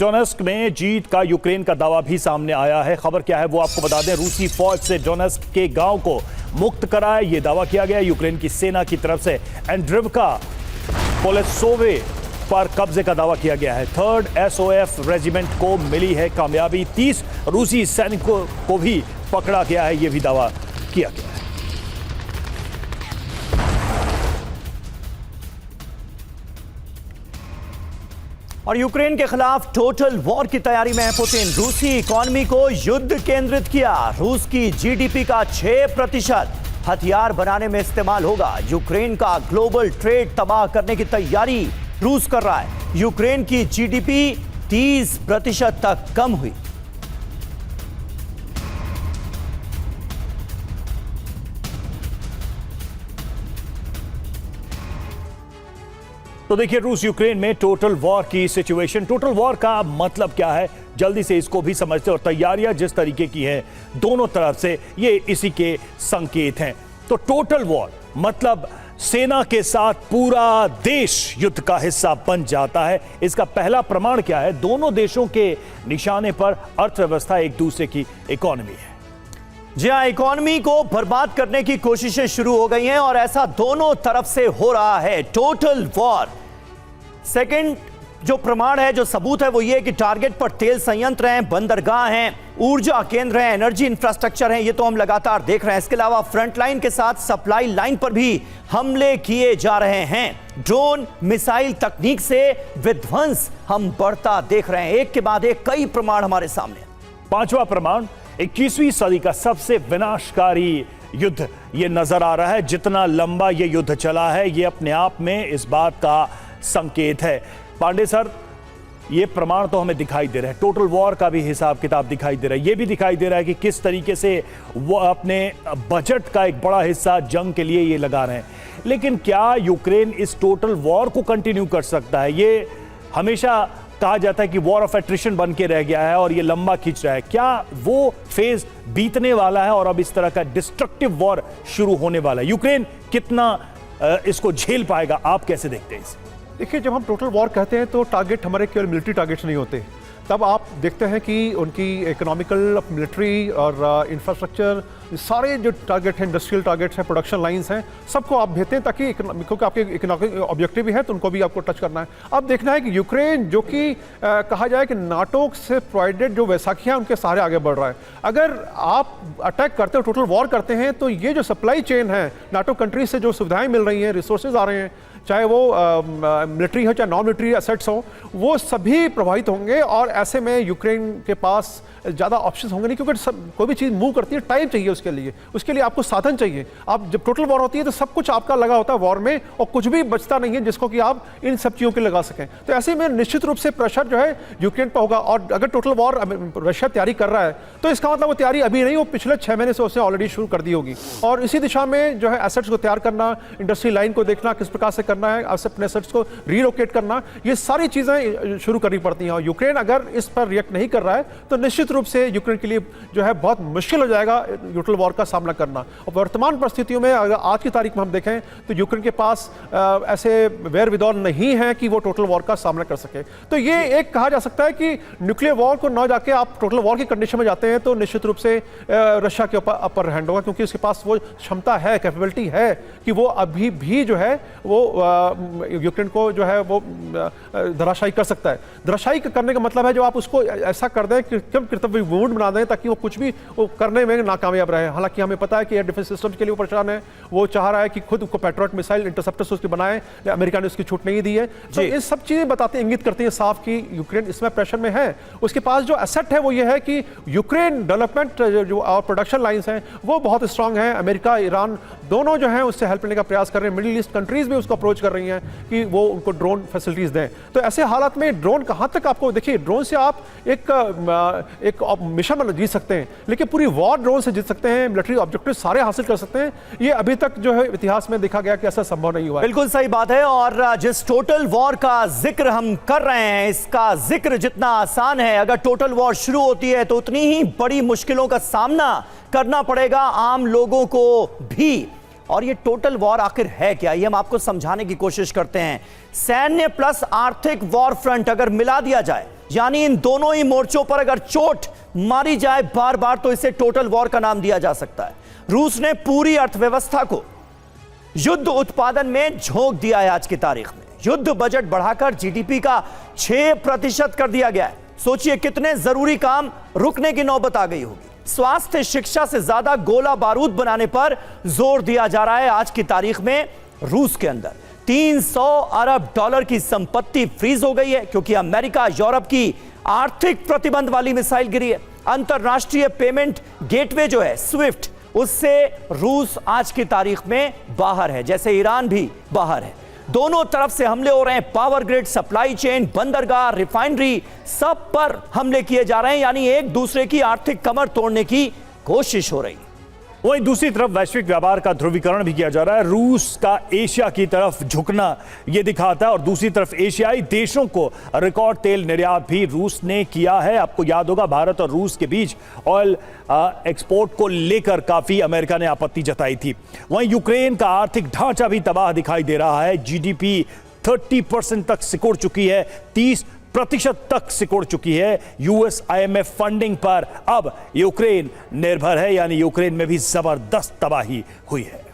Donetsk में जीत का Ukraine का दावा भी सामने आया है। खबर क्या है वो आपको बता दें। रूसी फौज से डोनेस्क के गांव को मुक्त कराया, ये दावा किया गया। यूक्रेन की सेना की तरफ से एंड्रिवका पोलेसोवे पर कब्जे का दावा किया गया है। 3rd SOF रेजिमेंट को मिली है कामयाबी। 30 रूसी सैनिकों को भी पकड़ा गया है, यह भी दावा किया गया है। और यूक्रेन के खिलाफ टोटल वॉर की तैयारी में है पुतिन। रूसी इकोनॉमी को युद्ध केंद्रित किया। रूस की जीडीपी का 6% हथियार बनाने में इस्तेमाल होगा। यूक्रेन का ग्लोबल ट्रेड तबाह करने की तैयारी रूस कर रहा है। यूक्रेन की जीडीपी 30% तक कम हुई। तो देखिए, रूस यूक्रेन में टोटल वॉर की सिचुएशन। टोटल वॉर का मतलब क्या है, जल्दी से इसको भी समझते हैं। और तैयारियां जिस तरीके की हैं दोनों तरफ से, ये इसी के संकेत हैं। तो टोटल वॉर मतलब सेना के साथ पूरा देश युद्ध का हिस्सा बन जाता है। इसका पहला प्रमाण क्या है? दोनों देशों के निशाने पर अर्थव्यवस्था, एक दूसरे की इकोनॉमी है। जी हां, इकोनॉमी को बर्बाद करने की कोशिशें शुरू हो गई हैं और ऐसा दोनों तरफ से हो रहा है। टोटल वॉर सेकंड जो प्रमाण है, जो सबूत है, वो ये कि टारगेट पर तेल संयंत्र हैं, बंदरगाह हैं, ऊर्जा केंद्र हैं, एनर्जी इंफ्रास्ट्रक्चर हैं। ये तो हम लगातार देख रहे हैं। इसके अलावा फ्रंट लाइन के साथ सप्लाई लाइन पर भी हमले किए जा रहे हैं। ड्रोन मिसाइल तकनीक से विध्वंस हम बढ़ता देख रहे हैं। एक के बाद एक कई प्रमाण हमारे सामने। पांचवा प्रमाण 21वीं सदी का सबसे विनाशकारी युद्ध ये नजर आ रहा है। जितना लंबा ये युद्ध चला है, ये अपने आप में इस बात का संकेत है। पांडे सर, ये प्रमाण तो हमें दिखाई दे रहा है। टोटल वॉर का भी हिसाब किताब दिखाई दे रहा है। ये भी दिखाई दे रहा है कि किस तरीके से वो अपने बजट का एक बड़ा हिस्सा जंग के लिए ये लगा रहे हैं। लेकिन क्या यूक्रेन इस टोटल वॉर को कंटिन्यू कर सकता है? ये हमेशा कहा जाता है कि वॉर ऑफ एट्रिशन बन के रह गया है और ये लंबा खींच रहा है। क्या वो फेज बीतने वाला है और अब इस तरह का डिस्ट्रक्टिव वॉर शुरू होने वाला है? यूक्रेन कितना इसको झेल पाएगा? आप कैसे देखते हैं इसे? देखिए, जब हम टोटल वॉर कहते हैं तो टारगेट हमारे केवल मिलिट्री टारगेट्स नहीं होते। तब आप देखते हैं कि उनकी इकोनॉमिकल, मिलिट्री और इंफ्रास्ट्रक्चर, सारे जो टारगेट हैं, इंडस्ट्रियल टारगेट्स हैं, प्रोडक्शन लाइंस हैं, सबको आप भेजते हैं ताकि क्योंकि आपके इकोनॉमिक ऑब्जेक्टिव भी है तो उनको भी आपको टच करना है। अब देखना है कि यूक्रेन, जो कि कहा जाए कि नाटो से प्रोवाइडेड जो वैसाखियाँ उनके सहारे आगे बढ़ रहा है। अगर आप अटैक करते हो, टोटल वॉर करते हैं, तो ये जो सप्लाई चेन है, नाटो कंट्रीज से जो सुविधाएं मिल रही हैं, रिसोर्सेज आ रहे हैं, चाहे वो मिलिट्री हो चाहे नॉन मिलिट्री एसेट्स हो, वो सभी प्रभावित होंगे। और ऐसे में यूक्रेन के पास ज़्यादा ऑप्शंस होंगे नहीं, क्योंकि कोई भी चीज़ मूव करती है, टाइम चाहिए उसके लिए आपको साधन चाहिए। आप जब टोटल वॉर होती है तो सब कुछ आपका लगा होता है वॉर में, और कुछ भी बचता नहीं है जिसको कि आप इन सब चीज़ों के लगा सकें। तो ऐसे में निश्चित रूप से प्रेशर जो है यूक्रेन पर होगा। और अगर टोटल वॉर रशिया तैयारी कर रहा है तो इसका मतलब वो तैयारी अभी नहीं, वो पिछले 6 महीने से उसने ऑलरेडी शुरू कर दी होगी। और इसी दिशा में जो है एसेट्स को तैयार करना, इंडस्ट्री लाइन को देखना किस प्रकार से करना है, अपने एसेट्स को रीलोकेट करना, ये सारी चीज़ें शुरू करनी पड़ती हैं। और यूक्रेन अगर इस पर रिएक्ट नहीं कर रहा है तो निश्चित रूप से यूक्रेन के लिए जो है बहुत मुश्किल हो जाएगा टोटल वॉर का सामना करना। और वर्तमान परिस्थितियों में अगर आज की तारीख में हम देखें तो यूक्रेन के पास ऐसे वेर विदौर नहीं है कि वो टोटल वॉर का सामना कर सके। तो ये एक कहा जा सकता है कि न्यूक्लियर वॉर को न जाके आप टोटल वॉर की कंडीशन में जाते हैं तो निश्चित रूप से रशिया के ऊपर अपर हैंड होगा, क्योंकि उसके पास वो क्षमता है, कैपेबिलिटी है कि वो अभी भी जो है वो यूक्रेन को जो है वो धराशायी कर सकता है। धराशायी करने का मतलब है जो आप उसको ऐसा कर दें कि कम कृतव्य वुंड बना दें ताकि वो कुछ भी वो करने में नाकामयाब रहे। हालांकि हमें पता है कि एयर डिफेंस सिस्टम के लिए वो परेशान है, वो चाह रहा है कि खुद को पैट्रियट मिसाइल इंटरसेप्टर्स उसके बनाए, अमेरिका ने उसकी छूट नहीं दी है। तो ये सब चीजें बताते इंगित करती हैं साफ कि यूक्रेन इसमें प्रेशर में है। उसके पास जो एसेट है वो ये है कि यूक्रेन डेवलपमेंट जो और प्रोडक्शन लाइंस हैं वो बहुत स्ट्रांग है। अमेरिका, ईरान दोनों जो है उससे हेल्प लेने का प्रयास कर रहे हैं। मिडिल ईस्ट कंट्रीज भी उसको अप्रोच कर रही हैं कि वो उनको ड्रोन फैसिलिटीज दें। तो ऐसे हालात में ड्रोन कहां तक आपको, देखिए ड्रोन से आप एक मिशन में जीत सकते हैं, लेकिन पूरी वॉर ड्रोन से जीत सकते हैं, मिलिट्री ऑब्जेक्टिव सारे हासिल कर सकते हैं। ये अभी तक जो है इतिहास में देखा गया कि ऐसा संभव नहीं हुआ है। बिल्कुल सही बात है। और जिस टोटल वॉर का जिक्र हम कर रहे हैं, इसका जिक्र जितना आसान है, अगर टोटल वॉर शुरू होती है तो उतनी ही बड़ी मुश्किलों का सामना करना पड़ेगा आम लोगों को भी। और ये टोटल वॉर आखिर है क्या, ये हम आपको समझाने की कोशिश करते हैं। सैन्य प्लस आर्थिक वॉर फ्रंट अगर मिला दिया जाए, यानी इन दोनों ही मोर्चों पर अगर चोट मारी जाए बार बार तो इसे टोटल वॉर का नाम दिया जा सकता है। रूस ने पूरी अर्थव्यवस्था को युद्ध उत्पादन में झोंक दिया है। आज की तारीख में युद्ध बजट बढ़ाकर जीडीपी का 6% कर दिया गया है। सोचिए कितने जरूरी काम रुकने की नौबत आ गई होगी। स्वास्थ्य शिक्षा से ज्यादा गोला बारूद बनाने पर जोर दिया जा रहा है। आज की तारीख में रूस के अंदर 300 अरब डॉलर की संपत्ति फ्रीज हो गई है क्योंकि अमेरिका यूरोप की आर्थिक प्रतिबंध वाली मिसाइल गिरी है। अंतरराष्ट्रीय पेमेंट गेटवे जो है स्विफ्ट, उससे रूस आज की तारीख में बाहर है, जैसे ईरान भी बाहर है। दोनों तरफ से हमले हो रहे हैं। पावर ग्रिड, सप्लाई चेन, बंदरगाह, रिफाइनरी, सब पर हमले किए जा रहे हैं। यानी एक दूसरे की आर्थिक कमर तोड़ने की कोशिश हो रही है। वहीं दूसरी तरफ वैश्विक व्यापार का ध्रुवीकरण भी किया जा रहा है। रूस का एशिया की तरफ झुकना यह दिखाता है और दूसरी तरफ एशियाई देशों को रिकॉर्ड तेल निर्यात भी रूस ने किया है। आपको याद होगा भारत और रूस के बीच ऑयल एक्सपोर्ट को लेकर काफी अमेरिका ने आपत्ति जताई थी। वहीं यूक्रेन का आर्थिक ढांचा भी तबाह दिखाई दे रहा है। जीडीपी 30% तक सिकुड़ चुकी है, 30% तक सिकुड़ चुकी है। यूएस आईएमएफ फंडिंग पर अब यूक्रेन निर्भर है, यानी यूक्रेन में भी जबरदस्त तबाही हुई है।